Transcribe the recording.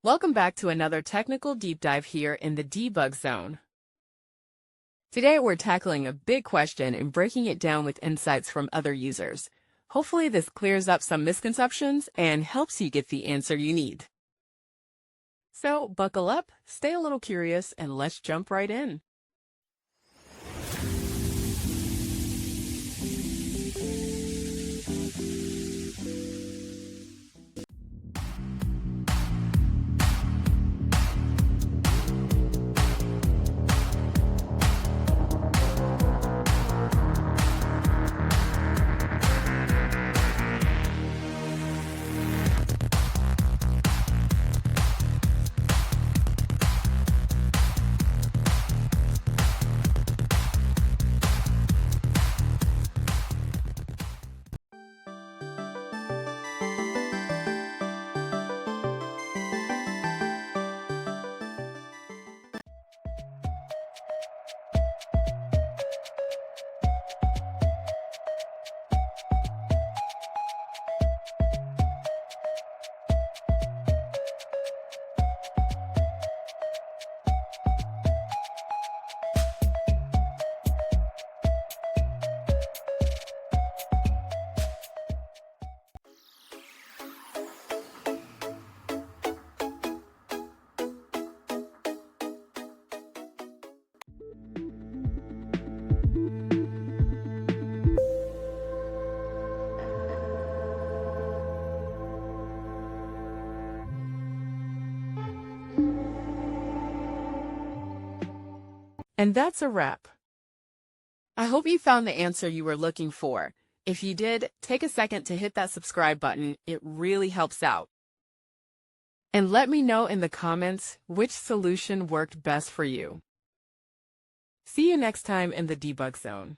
Welcome back to another technical deep dive here in the debug zone. Today we're tackling a big question and breaking it down with insights from other users. Hopefully this clears up some misconceptions and helps you get the answer you need. So buckle up, stay a little curious, and let's jump right in. And that's a wrap. I hope you found the answer you were looking for. If you did, take a second to hit that subscribe button. It really helps out. And let me know in the comments which solution worked best for you. See you next time in the debug zone.